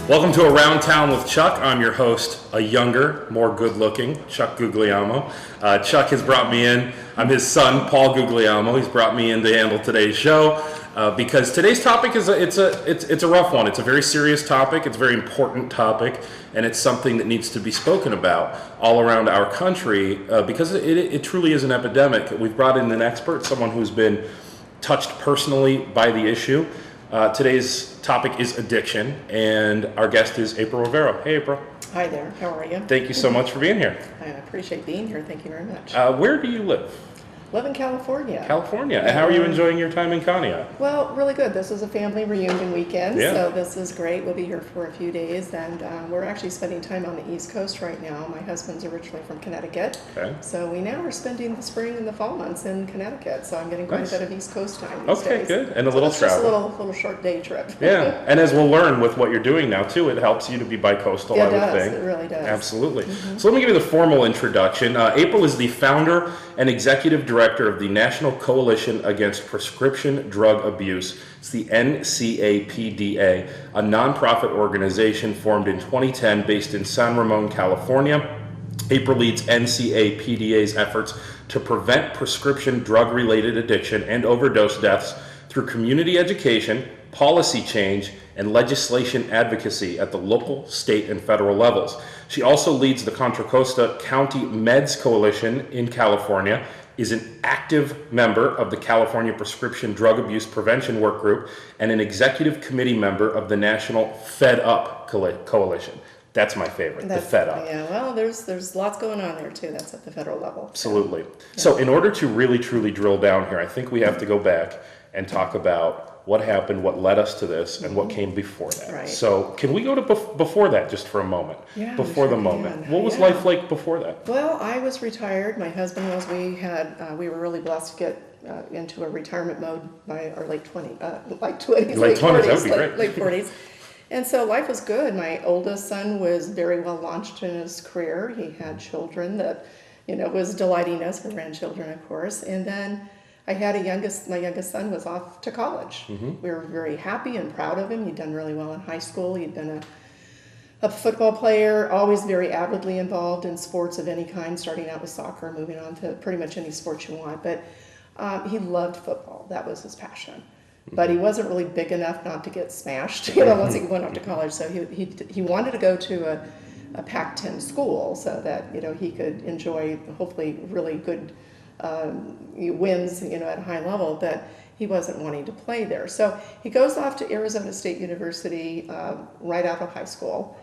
Welcome to Around Town with Chuck. I'm your host, a younger, more good-looking Chuck Guglielmo. Chuck has brought me in. I'm his son, Paul Guglielmo. He's brought me in to handle today's show because today's topic is it's a rough one. It's a very serious topic. It's a very important topic, and it's something that needs to be spoken about all around our country because it truly is an epidemic. We've brought in an expert, someone who's been touched personally by the issue. Today's topic is addiction, and our guest is April Rovero. Hey, April. Hi there. How are you? Thank you so much for being here. I appreciate being here. Thank you very much. Where do you live? Live in California. California. And how are you enjoying your time in Conneaut? Well, really good. This is a family reunion weekend, Yeah. so this is great. We'll be here for a few days, and we're actually spending time on the East Coast right now. My husband's originally from Connecticut, Okay. so we now are spending the spring and the fall months in Connecticut, so I'm getting quite Nice. a bit of East Coast time these Okay, days. good. And a So little it's just travel. a little short day trip. Yeah, and as we'll learn with what you're doing now too, it helps you to be bi-coastal, It I would does. think. It really does. Absolutely. So let me give you the formal introduction. April is the founder and executive director of the National Coalition Against Prescription Drug Abuse. It's the NCAPDA, a nonprofit organization formed in 2010 based in San Ramon, California. April leads NCAPDA's efforts to prevent prescription drug-related addiction and overdose deaths through community education, policy change, and legislation advocacy at the local, state, and federal levels. She also leads the Contra Costa County Meds Coalition in California, is an active member of the California Prescription Drug Abuse Prevention Work Group, and an executive committee member of the National Fed Up Coalition. That's my favorite, the Fed Up. Yeah, well, there's lots going on there too. That's at the federal level. Absolutely. So in order to really truly drill down here, I think we have to go back and talk about what happened, what led us to this, and what came before that. Right. So can we go to before that just for a moment? Yeah, Before we the sure moment. can. What was Yeah. life like before that? Well, I was retired. My husband was. We were really blessed to get into a retirement mode by our late 20s, late 20s, Late 20s, that would be great. late 40s. And so life was good. My oldest son was very well launched in his career. He had children that, was delighting us, for grandchildren, of course. And then I had my youngest son was off to college. We were very happy and proud of him. He'd done really well in high school. He'd been a football player, always very avidly involved in sports of any kind, starting out with soccer, moving on to pretty much any sport you want. But he loved football. That was his passion. But he wasn't really big enough not to get smashed, once he went off to college. So he wanted to go to a Pac-10 school so that, he could enjoy hopefully really good wins, at a high level, but he wasn't wanting to play there. So he goes off to Arizona State University right out of high school.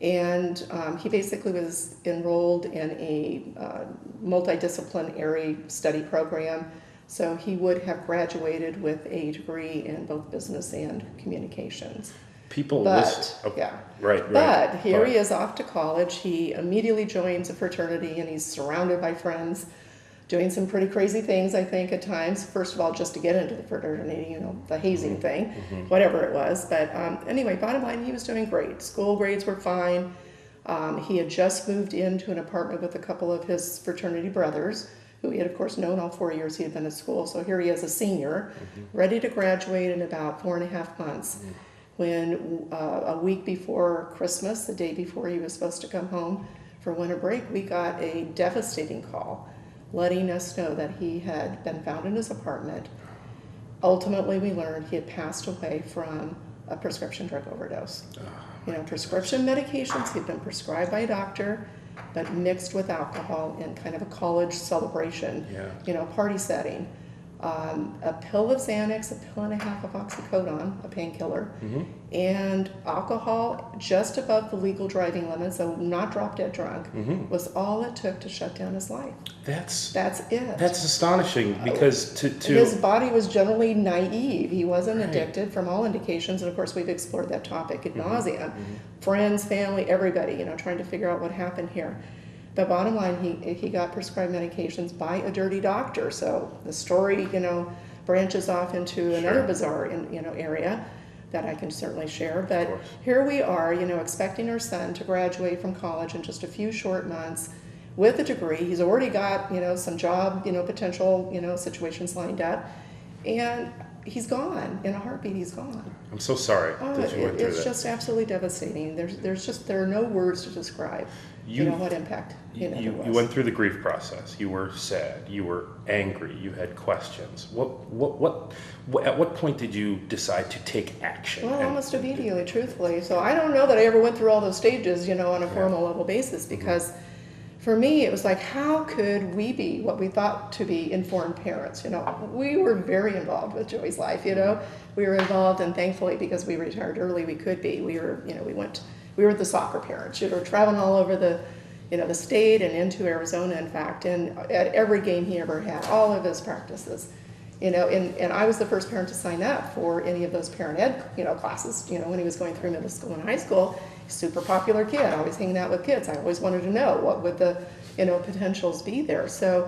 And he basically was enrolled in a multidisciplinary study program. So he would have graduated with a degree in both business and communications. Okay. Right. But here he is off to college. He immediately joins a fraternity, and he's surrounded by friends doing some pretty crazy things, I think, at times. First of all, just to get into the fraternity, the hazing thing, whatever it was. But anyway, bottom line, he was doing great. School grades were fine. He had just moved into an apartment with a couple of his fraternity brothers, who he had, of course, known all 4 years he had been at school. So here he is, a senior, ready to graduate in about 4.5 months. When a week before Christmas, the day before he was supposed to come home for winter break, we got a devastating call letting us know that he had been found in his apartment. Ultimately, we learned he had passed away from a prescription drug overdose. Prescription medications he'd been prescribed by a doctor, but mixed with alcohol in kind of a college celebration, party setting. A pill of Xanax, a pill and a half of oxycodone, a painkiller, and alcohol just above the legal driving limit, so not drop dead drunk, was all it took to shut down his life. That's it. That's astonishing because his body was generally naive. He wasn't addicted from all indications, and of course we've explored that topic ad nauseum. Friends, family, everybody, trying to figure out what happened here. But bottom line, he got prescribed medications by a dirty doctor. So the story, branches off into another bizarre, area that I can certainly share. But here we are, expecting our son to graduate from college in just a few short months with a degree. He's already got, some job, potential, situations lined up. And he's gone in a heartbeat. He's gone. I'm so sorry that you went through It's that. just absolutely devastating. There are no words to describe what impact there was. You went through the grief process. You were sad. You were angry. You had questions. At what point did you decide to take action? Well, almost immediately, truthfully. So I don't know that I ever went through all those stages, on a formal level basis, because for me, it was like, how could we be what we thought to be informed parents? We were very involved with Joey's life. We were involved, and thankfully, because we retired early, we could be. We were the soccer parents. We were traveling all over the state and into Arizona, in fact, and at every game he ever had, all of his practices. And I was the first parent to sign up for any of those parent ed, classes, when he was going through middle school and high school. Super popular kid, always hanging out with kids. I always wanted to know what would the, potentials be there. So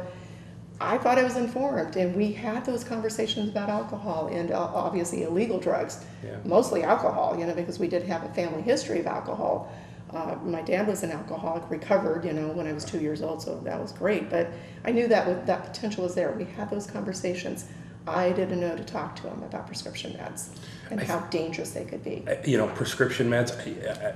I thought I was informed, and we had those conversations about alcohol and obviously illegal drugs, mostly alcohol, because we did have a family history of alcohol. My dad was an alcoholic, recovered, when I was 2 years old, so that was great. But I knew that potential was there. We had those conversations. I didn't know to talk to him about prescription meds and how dangerous they could be. Prescription meds,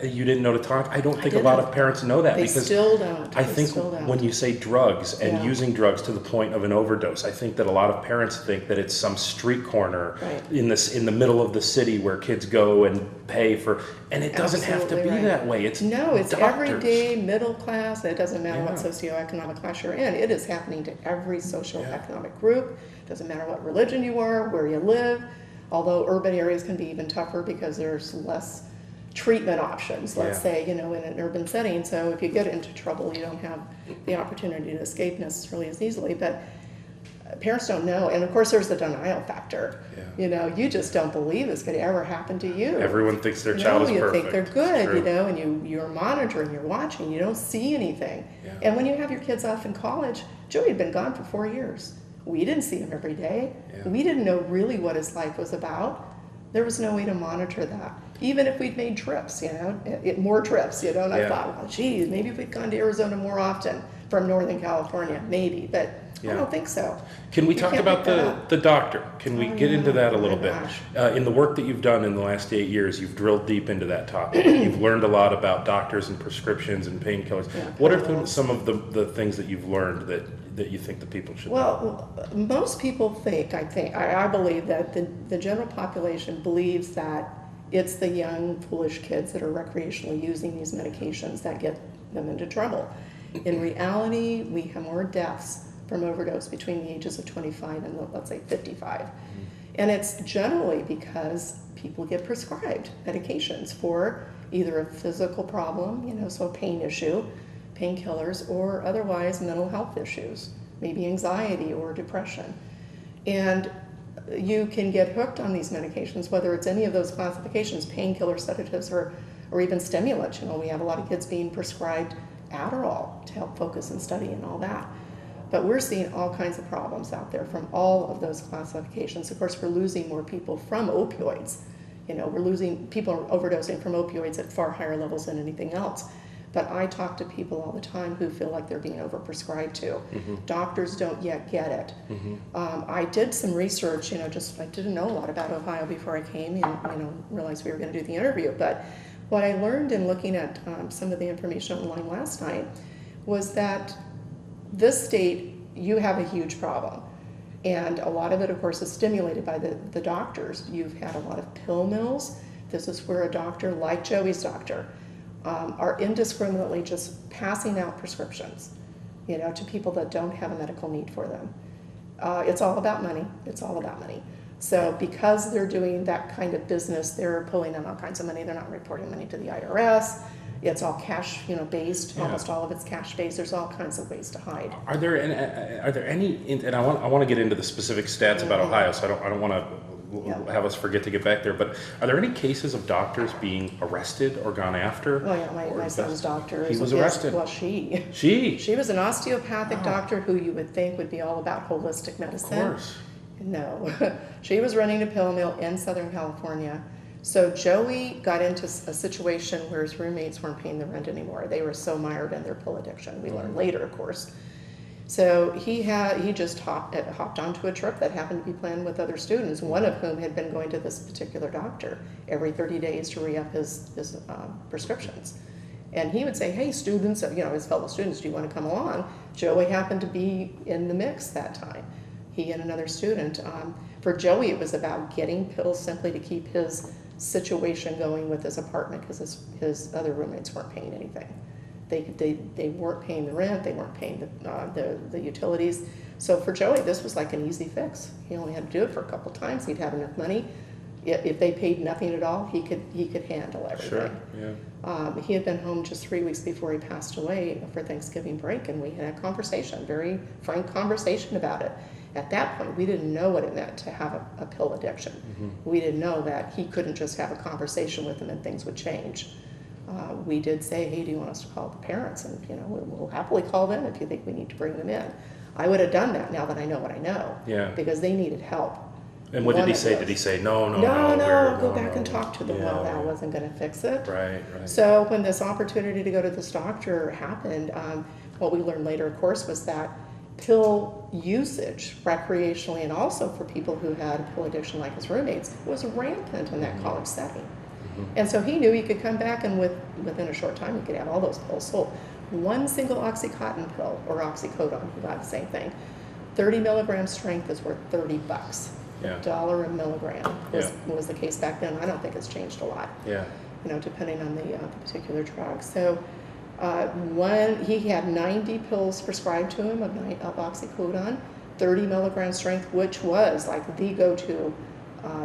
you didn't know to talk. I don't think a lot of parents know that. They because still don't. I think when you say drugs and using drugs to the point of an overdose, I think that a lot of parents think that it's some street corner in the middle of the city where kids go and pay for, and it doesn't have to be that way. It's everyday middle class. It doesn't matter what socioeconomic class you're in. It is happening to every socioeconomic group. It doesn't matter what religion you are, where you live. Although urban areas can be even tougher because there's less treatment options, let's say, in an urban setting. So if you get into trouble, you don't have the opportunity to escape necessarily as easily. But parents don't know. And of course, there's the denial factor. You just don't believe this could ever happen to you. Everyone thinks their child is perfect. You think they're good, and you're monitoring, you're watching, you don't see anything. And when you have your kids off in college, Joey had been gone for 4 years. We didn't see him every day. We didn't know really what his life was about. There was no way to monitor that. Even if we'd made trips, more trips, and I thought, well, geez, maybe if we'd gone to Arizona more often from Northern California, maybe, but I don't think so. Can we talk about the doctor? Can we get into that a little bit? In the work that you've done in the last 8 years, you've drilled deep into that topic. You've learned a lot about doctors and prescriptions and painkillers. What are some of the things that you've learned that you think the people should know? Well, most people I believe that the general population believes that it's the young, foolish kids that are recreationally using these medications that get them into trouble. In reality, we have more deaths from overdose between the ages of 25 and, let's say, 55. And it's generally because people get prescribed medications for either a physical problem, so a pain issue, painkillers, or otherwise mental health issues, maybe anxiety or depression. And you can get hooked on these medications, whether it's any of those classifications, painkillers, sedatives, or even stimulants. We have a lot of kids being prescribed Adderall to help focus and study and all that. But we're seeing all kinds of problems out there from all of those classifications. Of course, we're losing more people from opioids. We're losing people overdosing from opioids at far higher levels than anything else. But I talk to people all the time who feel like they're being overprescribed to. Doctors don't yet get it. I did some research, I didn't know a lot about Ohio before I came and, realized we were going to do the interview. But what I learned in looking at some of the information online last night was that this state, you have a huge problem. And a lot of it, of course, is stimulated by the doctors. You've had a lot of pill mills. This is where a doctor, like Joey's doctor, are indiscriminately just passing out prescriptions, to people that don't have a medical need for them. It's all about money. It's all about money. So because they're doing that kind of business, they're pulling in all kinds of money. They're not reporting money to the IRS. It's all cash, based. Almost all of it's cash based. There's all kinds of ways to hide. Are there any? And I want to get into the specific stats about Ohio, so I don't want to have us forget to get back there. But are there any cases of doctors being arrested or gone after? Oh yeah, my son's doctor. He was arrested. Well, she was an osteopathic doctor who you would think would be all about holistic medicine. Of course. No, she was running a pill mill in Southern California. So Joey got into a situation where his roommates weren't paying the rent anymore. They were so mired in their pill addiction. We learned later, of course. So he just hopped onto a trip that happened to be planned with other students, one of whom had been going to this particular doctor every 30 days to re-up his prescriptions. And he would say, hey, students, his fellow students, do you want to come along? Joey happened to be in the mix that time, he and another student. For Joey, it was about getting pills simply to keep his situation going with his apartment because his other roommates weren't paying anything. They weren't paying the rent, they weren't paying the utilities. So for Joey, this was like an easy fix. He only had to do it for a couple times. He'd have enough money. If they paid nothing at all, he could handle everything. Sure. Yeah. He had been home just 3 weeks before he passed away for Thanksgiving break, and we had a conversation, very frank conversation about it. At that point, we didn't know what it meant to have a pill addiction. Mm-hmm. We didn't know that he couldn't just have a conversation with them and things would change. We did say, hey, do you want us to call the parents? And we'll happily call them if you think we need to bring them in. I would have done that now that I know what I know. Yeah. Because they needed help. And what did he say? Did he say, no, go back and talk to them? Yeah. Well, that wasn't going to fix it. Right. So when this opportunity to go to this doctor happened, what we learned later, of course, was that pill usage recreationally and also for people who had a pill addiction like his roommates was rampant in that college setting. Mm-hmm. And so he knew he could come back and within a short time he could have all those pills sold. One single Oxycontin pill or oxycodone, about the same thing, 30 milligram strength is worth $30. Yeah. $1 a milligram was the case back then. I don't think it's changed a lot. Yeah. Depending on the particular drug. So he had 90 pills prescribed to him of oxycodone, 30 milligram strength, which was like the go-to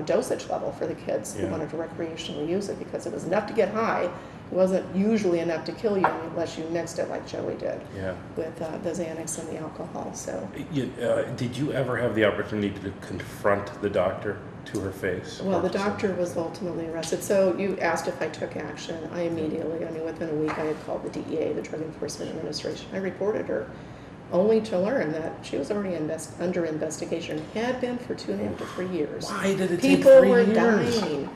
dosage level for the kids who wanted to recreationally use it because it was enough to get high. It wasn't usually enough to kill you unless you mixed it like Joey did with the Xanax and the alcohol. So, did you ever have the opportunity to confront the doctor to her face? Well, the doctor was ultimately arrested. So you asked if I took action. I immediately, within a week, I had called the DEA, the Drug Enforcement Administration. I reported her, only to learn that she was already under investigation, had been for 2.5 to 3 years. Why did it take 3 years? People were dying.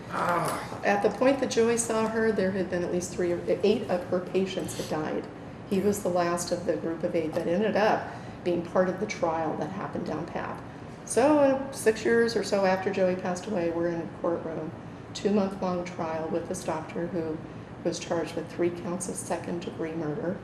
At the point that Joey saw her, there had been at least 8 of her patients had died. He was the last of the group of 8 that ended up being part of the trial that happened down PAP. So 6 years or so after Joey passed away, we're in a courtroom, 2-month-long trial with this doctor who was charged with 3 counts of second-degree murder,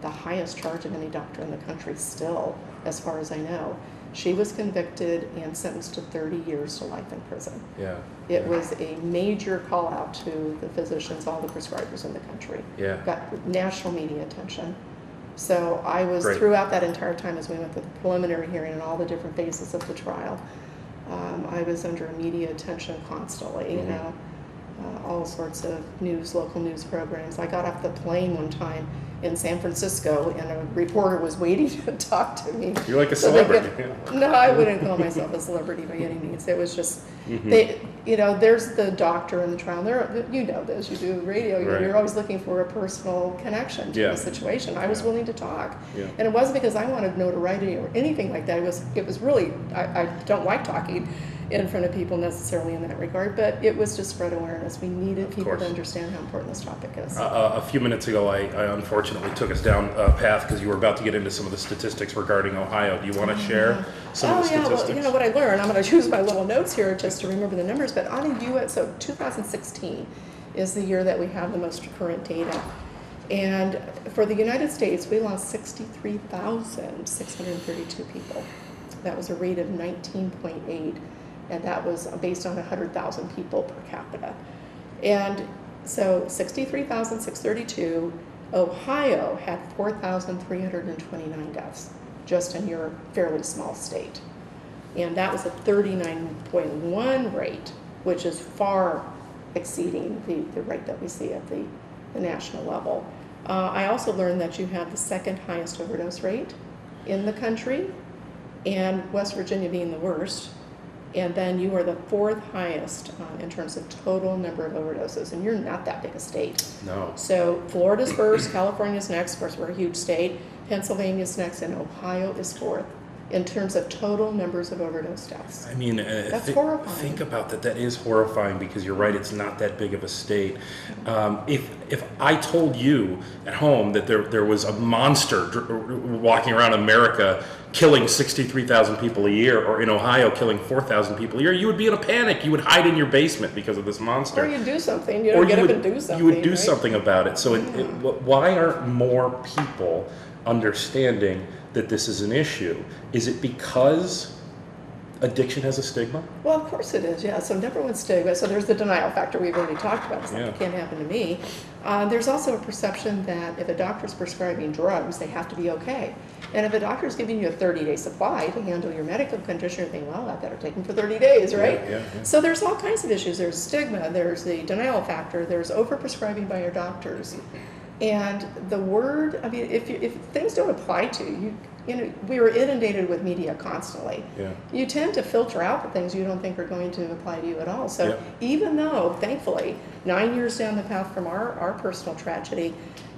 the highest charge of any doctor in the country still, as far as I know. She was convicted and sentenced to 30 years to life in prison. Yeah. It was a major call out to the physicians, all the prescribers in the country. Yeah. Got national media attention. So I was, throughout that entire time as we went through the preliminary hearing and all the different phases of the trial, I was under media attention constantly, all sorts of local news programs. I got off the plane one time in San Francisco and a reporter was waiting to talk to me. You're like a celebrity. No, I wouldn't call myself a celebrity by any means. It was just, there's the doctor in the trial. You know this, you do radio, you're always looking for a personal connection to the situation. I was willing to talk. Yeah. And it wasn't because I wanted notoriety or anything like that. It was really, I don't like talking in front of people necessarily in that regard, but it was to spread awareness. We needed people to understand how important this topic is. A few minutes ago, I unfortunately took us down a path because you were about to get into some of the statistics regarding Ohio. Do you want to share some of the statistics? Well, what I learned, I'm going to use my little notes here just to remember the numbers, but on the U.S., so 2016 is the year that we have the most current data. And for the United States, we lost 63,632 people. That was a rate of 19.8. And that was based on 100,000 people per capita. And so 63,632, Ohio had 4,329 deaths, just in your fairly small state. And that was a 39.1 rate, which is far exceeding the rate that we see at the national level. I also learned that you have the second highest overdose rate in the country, and West Virginia being the worst. And then you are the 4th highest in terms of total number of overdoses, and you're not that big a state. No. So Florida's first, California's next, of course we're a huge state, Pennsylvania's next, and Ohio is 4th in terms of total numbers of overdose deaths. I mean, That's horrifying. think about that. That is horrifying because you're right. It's not that big of a state. If I told you at home that there was a monster walking around America killing 63,000 people a year, or in Ohio killing 4,000 people a year, you would be in a panic. You would hide in your basement because of this monster. Or you'd do something. You know, get up and do something. You would do right? something about it. So why aren't more people understanding that this is an issue? Is it because addiction has a stigma? Well, of course it is, yeah. So number one stigma, so there's the denial factor we've already talked about. It's like, it can't happen to me. There's also a perception that if a doctor's prescribing drugs, they have to be okay. And if a doctor's giving you a 30-day supply to handle your medical condition, you're thinking, well, I better take them for 30 days, right? Yeah. So there's all kinds of issues. There's stigma, there's the denial factor, there's overprescribing by your doctors. And the word, I mean, if things don't apply to you, you know, we were inundated with media constantly. Yeah. You tend to filter out the things you don't think are going to apply to you at all. So even though, thankfully, 9 years down the path from our personal tragedy,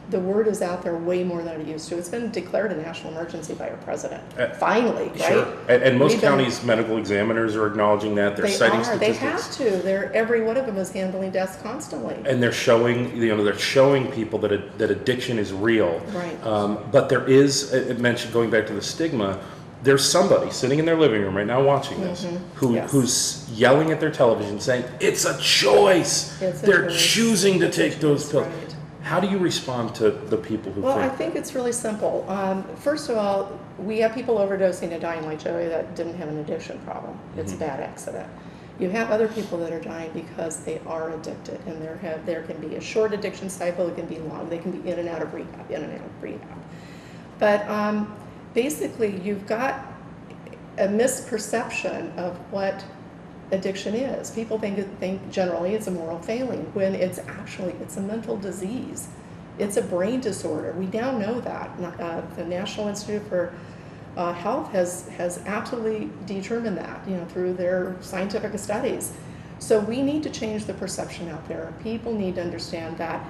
the word is out there way more than it used to. It's been declared a national emergency by our president. Finally, sure. Right? And most counties' medical examiners are acknowledging that. They're citing statistics. They have to. Every one of them is handling deaths constantly. And they're showing, they're showing people that addiction is real. Right. But there is, it mentioned, going back to the stigma, there's somebody sitting in their living room right now watching this who's yelling at their television saying, it's a choice. They're choosing to take those pills. Right. How do you respond to the people who Well, I think it's really simple. First of all, we have people overdosing and dying like Joey that didn't have an addiction problem. It's a bad accident. You have other people that are dying because they are addicted, and there can be a short addiction cycle, it can be long, they can be in and out of rehab, But basically, you've got a misperception of what addiction is. People think generally it's a moral failing when it's a mental disease. It's a brain disorder. We now know that. The National Institute for Health has absolutely determined that, through their scientific studies. So we need to change the perception out there. People need to understand that,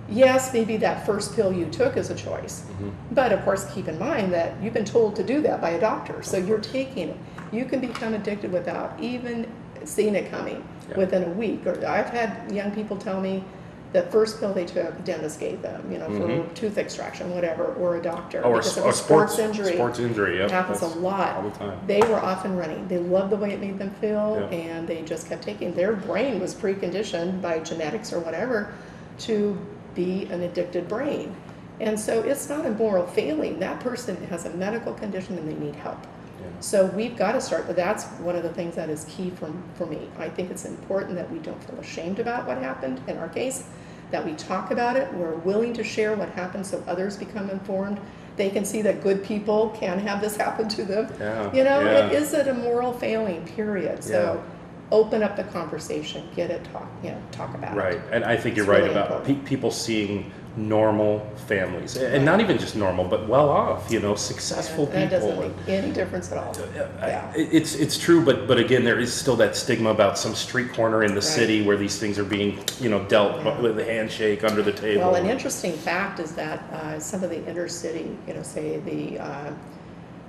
yes, maybe that first pill you took is a choice, but of course keep in mind that you've been told to do that by a doctor, so you're taking it. You can become addicted without even seeing it coming within a week. Or I've had young people tell me the first pill they took, a dentist gave them, for tooth extraction, whatever, or a doctor. Or because of a sports injury. Sports injury, It happens a lot. All the time. They were off and running. They loved the way it made them feel, and they just kept taking. Their brain was preconditioned by genetics or whatever to be an addicted brain. And so it's not a moral failing. That person has a medical condition and they need help. So we've got to start, but that's one of the things that is key for me. I think it's important that we don't feel ashamed about what happened in our case, that we talk about it, we're willing to share what happened so others become informed. They can see that good people can have this happen to them. It isn't a moral failing, period. So open up the conversation, talk about it. Right, and I think you're right about people seeing normal families, and not even just normal, but well off, successful people. That doesn't make any difference at all. It's true, but again, there is still that stigma about some street corner in the city where these things are being, dealt with a handshake under the table. Well, an interesting fact is that some of the inner city, say the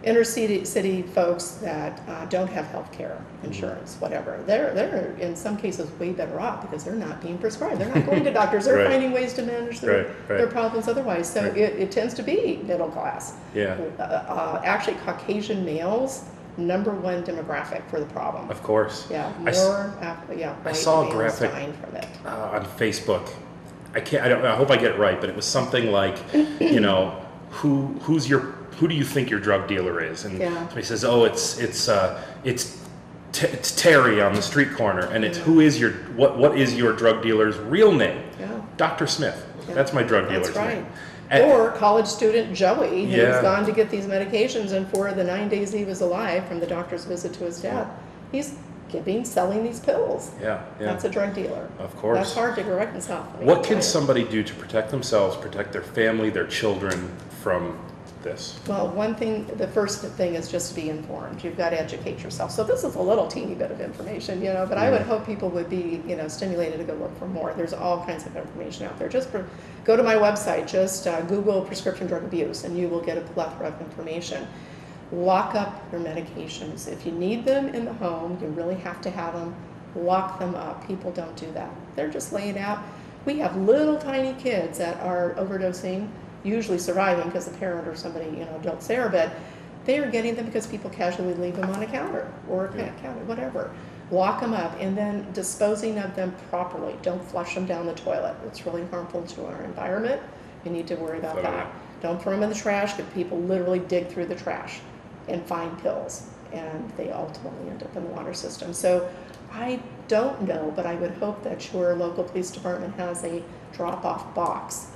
inner city folks that don't have health care insurance, whatever, they're in some cases way better off because they're not being prescribed. They're not going to doctors. They're finding ways to manage their problems otherwise. So it tends to be middle class. Actually, Caucasian males, #1 demographic for the problem. Of course. I saw a graphic from it. On Facebook. I hope I get it right, but it was something like, who do you think your drug dealer is? And he says, oh, it's Terry on the street corner, and it's who is what is your drug dealer's real name? Dr. Smith. That's my drug dealer's name. Or college student Joey, who's gone to get these medications, and for the 9 days he was alive from the doctor's visit to his death, he's selling these pills. That's a drug dealer. Of course. That's hard to reconcile. What can somebody do to protect themselves, protect their family, their children from this? Well, the first thing is just to be informed. You've got to educate yourself. So this is a little teeny bit of information, but I would hope people would be, stimulated to go look for more. There's all kinds of information out there. Go to my website, just Google prescription drug abuse, and you will get a plethora of information. Lock up your medications. If you need them in the home, you really have to have them. Lock them up. People don't do that. They're just laying out. We have little tiny kids that are overdosing, usually surviving because the parent or somebody, adults there, but they are getting them because people casually leave them on a counter or a counter, whatever. Lock them up and then disposing of them properly. Don't flush them down the toilet. It's really harmful to our environment. You need to worry about that. Don't throw them in the trash because people literally dig through the trash and find pills, and they ultimately end up in the water system. So I don't know, but I would hope that your local police department has a drop-off box.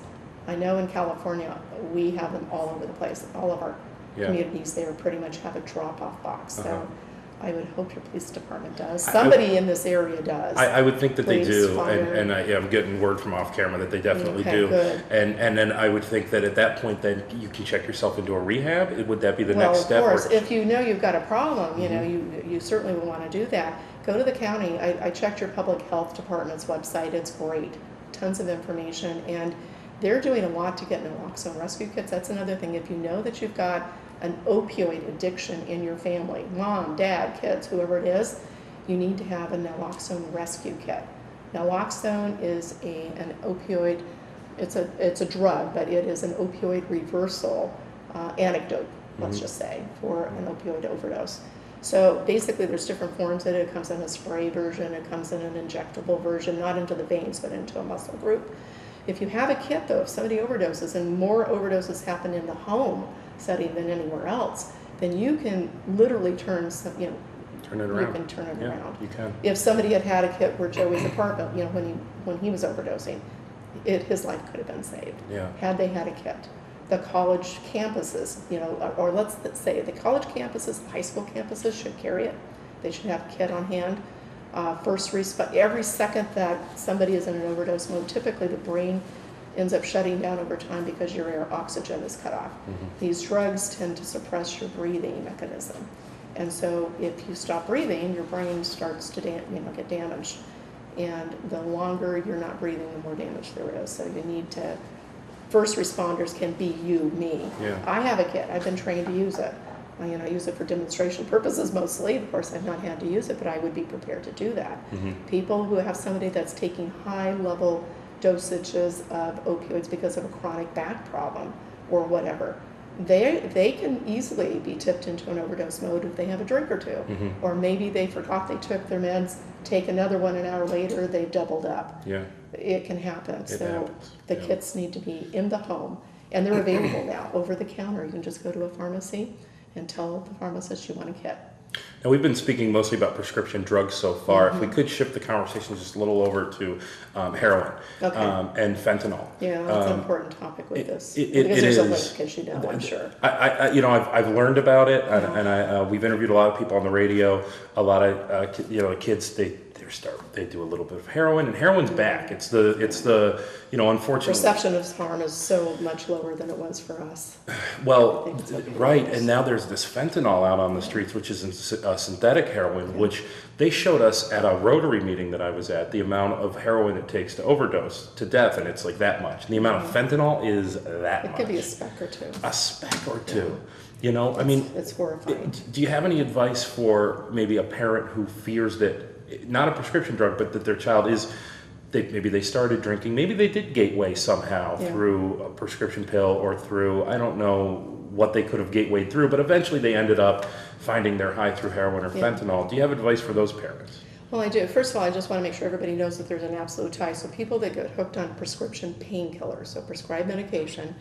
I know in California we have them all over the place. All of our communities there pretty much have a drop-off box. So I would hope your police department does. Somebody in this area does. I would think that they Police, do, fire. and I'm getting word from off camera that they definitely do. Good. And then I would think that at that point, then you can check yourself into a rehab. Would that be the next step? Well, of course, if you know you've got a problem, you certainly will want to do that. Go to the county. I checked your public health department's website. It's great. Tons of information, and they're doing a lot to get naloxone rescue kits. That's another thing. If you know that you've got an opioid addiction in your family, mom, dad, kids, whoever it is, you need to have a naloxone rescue kit. Naloxone is an opioid, it's a drug, but it is an opioid reversal antidote, let's just say, for an opioid overdose. So basically there's different forms of it. It comes in a spray version, it comes in an injectable version, not into the veins, but into a muscle group. If you have a kit though, if somebody overdoses, and more overdoses happen in the home setting than anywhere else, then you can literally turn it around. You can turn it around. You can. If somebody had a kit where Joey's apartment, when he was overdosing, his life could have been saved. Yeah. Had they had a kit. The college campuses, or let's say the college campuses, high school campuses should carry it. They should have a kit on hand. Every second that somebody is in an overdose mode, typically the brain ends up shutting down over time because your air oxygen is cut off. These drugs tend to suppress your breathing mechanism. And so if you stop breathing, your brain starts to get damaged. And the longer you're not breathing, the more damage there is. So you need to, first responders can be you, me. Yeah. I have a kit. I've been trained to use it. I use it for demonstration purposes mostly. Of course, I've not had to use it, but I would be prepared to do that. People who have somebody that's taking high-level dosages of opioids because of a chronic back problem or whatever, they can easily be tipped into an overdose mode if they have a drink or two. Or maybe they forgot they took their meds, take another one an hour later, they've doubled up. Yeah. It can happen. It So happens. the kits need to be in the home, and they're available now over the counter. You can just go to a pharmacy and tell the pharmacist you want a kit. Now, we've been speaking mostly about prescription drugs so far. If we could shift the conversation just a little over to heroin and fentanyl. Yeah, that's an important topic with this. It because there's a is. link, as you know, I'm sure. I've learned about it, and we've interviewed a lot of people on the radio. A lot of kids they do a little bit of heroin, and heroin's back. It's the unfortunate Perception of harm is so much lower than it was for us. Well, right, and now there's this fentanyl out on the streets, which is synthetic heroin, which they showed us at a Rotary meeting that I was at, the amount of heroin it takes to overdose to death, and it's like that much. And the amount of fentanyl is that much. It could be a speck or two. A speck or two. It's horrifying. Do you have any advice for maybe a parent who fears that, not a prescription drug, but that their child is, maybe they started drinking, maybe they did gateway somehow through a prescription pill or through, I don't know what they could have gatewayed through, but eventually they ended up finding their high through heroin or fentanyl. Do you have advice for those parents? Well, I do. First of all, I just want to make sure everybody knows that there's an absolute tie. So people that get hooked on prescription painkillers, so prescribed medication,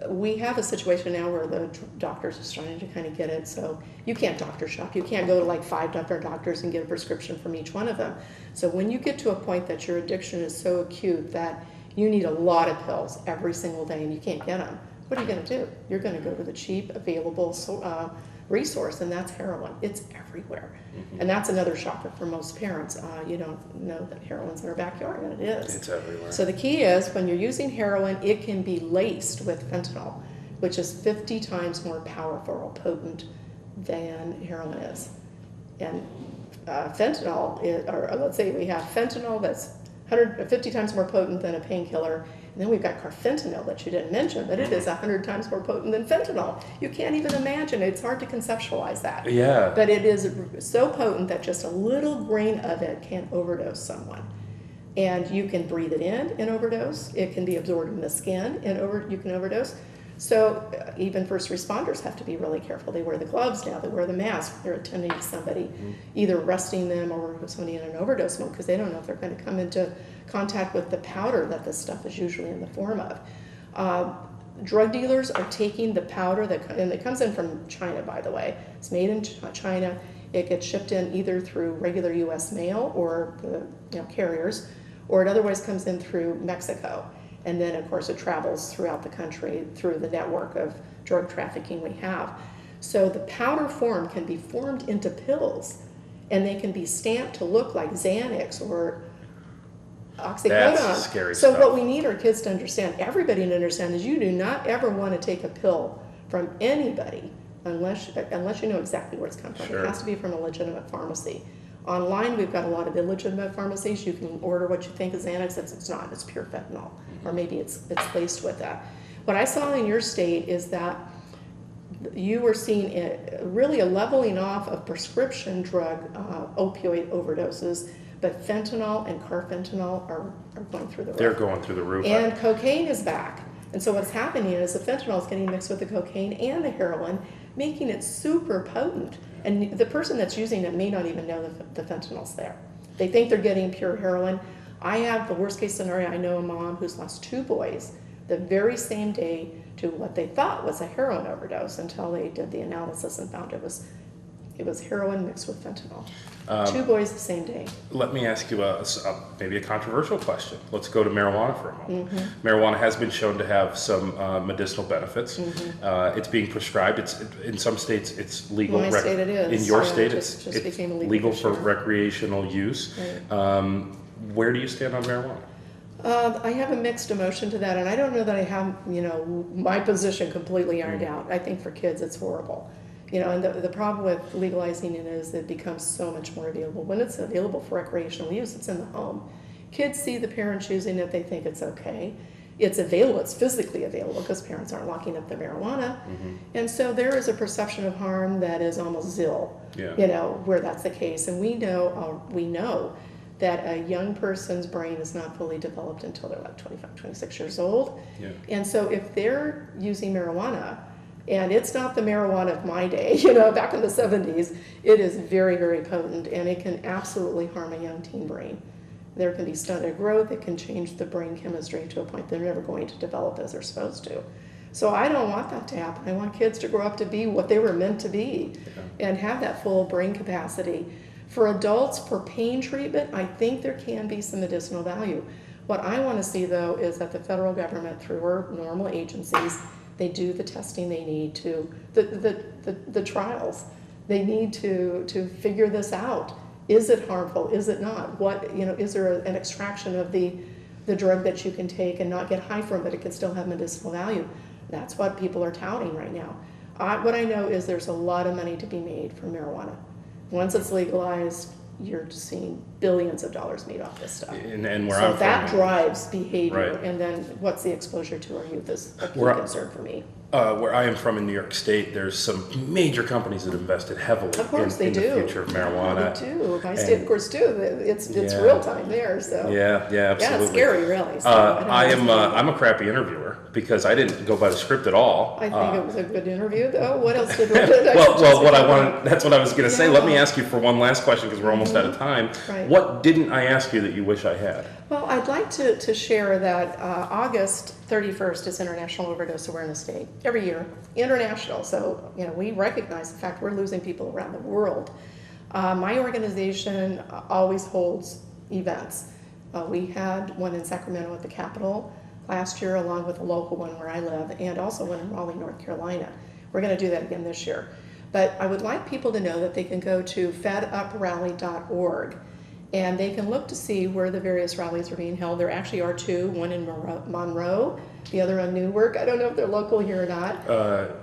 we have a situation now where the doctors are starting to kind of get it. So you can't doctor shop. You can't go to like 5 different doctors and get a prescription from each one of them. So when you get to a point that your addiction is so acute that you need a lot of pills every single day and you can't get them, what are you going to do? You're going to go to the cheap, available resource, and that's heroin. It's everywhere. And that's another shocker for most parents. You don't know that heroin's in our backyard, and it is. It's everywhere. So the key is when you're using heroin, it can be laced with fentanyl, which is 50 times more powerful or potent than heroin is. And fentanyl, or let's say we have fentanyl that's 150 times more potent than a painkiller, And then we've got carfentanil that you didn't mention, but it is 100 times more potent than fentanyl. You can't even imagine. It's hard to conceptualize that. Yeah. But it is so potent that just a little grain of it can overdose someone. And you can breathe it in and overdose. It can be absorbed in the skin and you can overdose. So even first responders have to be really careful. They wear the gloves now, they wear the mask. They're attending to somebody, either arresting them or somebody in an overdose mode, because they don't know if they're going to come into contact with the powder that this stuff is usually in the form of. Drug dealers are taking the powder, and it comes in from China, by the way. It's made in China. It gets shipped in either through regular U.S. mail or the carriers, or it otherwise comes in through Mexico. And then, of course, it travels throughout the country through the network of drug trafficking we have. So the powder form can be formed into pills, and they can be stamped to look like Xanax or oxycodone. That's scary so stuff. what we need our kids to understand, everybody to understand, is you do not ever want to take a pill from anybody unless you know exactly where it's come from. Sure. It has to be from a legitimate pharmacy. Online, we've got a lot of illegitimate pharmacies. You can order what you think is Xanax. It's not. It's pure fentanyl, or maybe it's laced with that. What I saw in your state is that you were seeing really a leveling off of prescription drug opioid overdoses, but fentanyl and carfentanil are going through the roof. They're going through the roof. And cocaine is back. And so what's happening is the fentanyl is getting mixed with the cocaine and the heroin, making it super potent. And the person that's using it may not even know the fentanyl's there. They think they're getting pure heroin. I have the worst case scenario. I know a mom who's lost 2 boys the very same day to what they thought was a heroin overdose, until they did the analysis and found it was heroin mixed with fentanyl. 2 boys the same day. Let me ask you maybe a controversial question. Let's go to marijuana for a moment. Marijuana has been shown to have some medicinal benefits. It's being prescribed. In some states it's legal. In my state it is. In your Yeah, state just it's became legal for sure. recreational use. Right. Where do you stand on marijuana? I have a mixed emotion to that, and I don't know that I have, my position completely ironed out. I think for kids it's horrible. And the problem with legalizing it is it becomes so much more available. When it's available for recreational use, it's in the home. Kids see the parents using it, they think it's okay. It's available, it's physically available, because parents aren't locking up their marijuana. And so there is a perception of harm that is almost zilch, where that's the case. And we know that a young person's brain is not fully developed until they're like 25, 26 years old. Yeah. And so if they're using marijuana, and it's not the marijuana of my day, back in the 70s, it is very, very potent, and it can absolutely harm a young teen brain. There can be stunted growth. It can change the brain chemistry to a point they're never going to develop as they're supposed to. So I don't want that to happen. I want kids to grow up to be what they were meant to be and have that full brain capacity. For adults, for pain treatment, I think there can be some medicinal value. What I want to see, though, is that the federal government, through our normal agencies, they do the testing they need to, the trials. They need to figure this out. Is it harmful? Is it not? Is there an extraction of the drug that you can take and not get high from, but it can still have medicinal value? That's what people are touting right now. What I know is there's a lot of money to be made from marijuana. Once it's legalized, you're just seeing billions of dollars made off this stuff. And where so I'm that from, drives behavior, right. And then what's the exposure to our youth is a key concern for me. Where I am from in New York State, there's some major companies that invested heavily in the future of marijuana. They do. My state, of course, too. It's real time there. So yeah, absolutely. Yeah, it's scary, really. So I'm a crappy interviewer because I didn't go by the script at all. I think it was a good interview, though. What else did we do? That's what I was going to say. Let me ask you for one last question because we're almost out of time. Right. What didn't I ask you that you wish I had? Well, I'd like to share that August 31st is International Overdose Awareness Day. Every year, international. So, we recognize the fact we're losing people around the world. My organization always holds events. We had one in Sacramento at the Capitol last year, along with a local one where I live, and also one in Raleigh, North Carolina. We're going to do that again this year. But I would like people to know that they can go to feduprally.org, and they can look to see where the various rallies are being held. There actually are 2, one in Monroe, the other in Newark. I don't know if they're local here or not,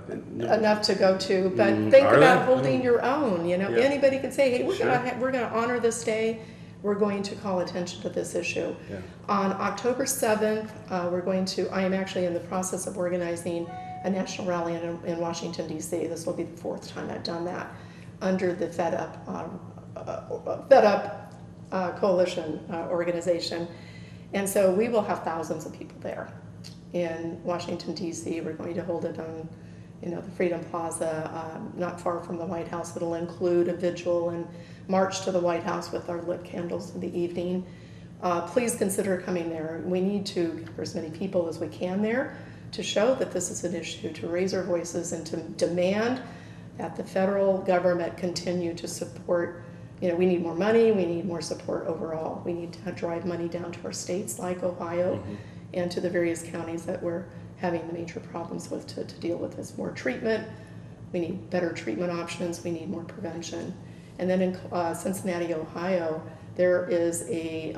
enough to go to, but think about holding your own. Anybody can say, hey, we're going to honor this day. we're going to call attention to this issue. Yeah. On October 7th, I am actually in the process of organizing a national rally in Washington, D.C. This will be the fourth time I've done that under the Fed Up Coalition organization. And so we will have thousands of people there in Washington, D.C. We're going to hold it on the Freedom Plaza, not far from the White House. It'll include a vigil and march to the White House with our lit candles in the evening. Please consider coming there. We need to get as many people as we can there to show that this is an issue, to raise our voices and to demand that the federal government continue to support. We need more money, we need more support overall. We need to drive money down to our states like Ohio and to the various counties that we're having the major problems with to deal with this. More treatment, we need better treatment options, we need more prevention. And then in Cincinnati, Ohio, there is a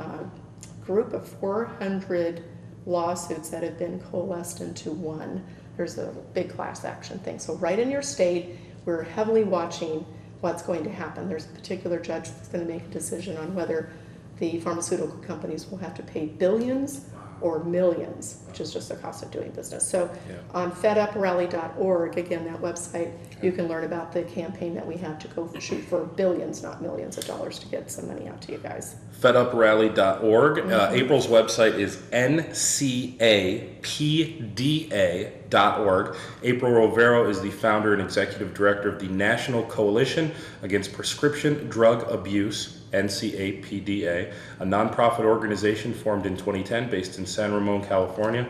group of 400 lawsuits that have been coalesced into one. There's a big class action thing. So right in your state, we're heavily watching what's going to happen. There's a particular judge that's going to make a decision on whether the pharmaceutical companies will have to pay billions or millions, which is just the cost of doing business. So on feduprally.org, again, that website, you can learn about the campaign that we have to go shoot for billions, not millions of dollars to get some money out to you guys. feduprally.org. April's website is ncapda.org. April Rovero is the founder and executive director of the National Coalition Against Prescription Drug Abuse, NCAPDA, a nonprofit organization formed in 2010 based in San Ramon, California.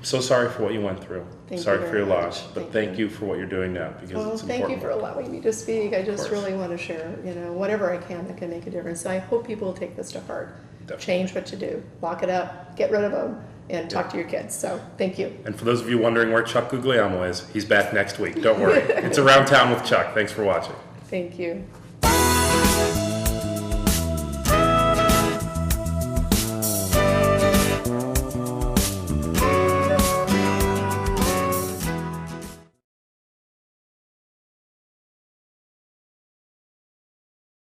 So sorry for what you went through. Sorry for your loss, but thank you for what you're doing now, because it's important. Thank you for allowing me to speak. I just really want to share, whatever I can that can make a difference. I hope people will take this to heart. Definitely. Change what you do. Lock it up, get rid of them, and talk to your kids. So thank you. And for those of you wondering where Chuck Guglielmo is, he's back next week. Don't worry. It's Around Town with Chuck. Thanks for watching. Thank you.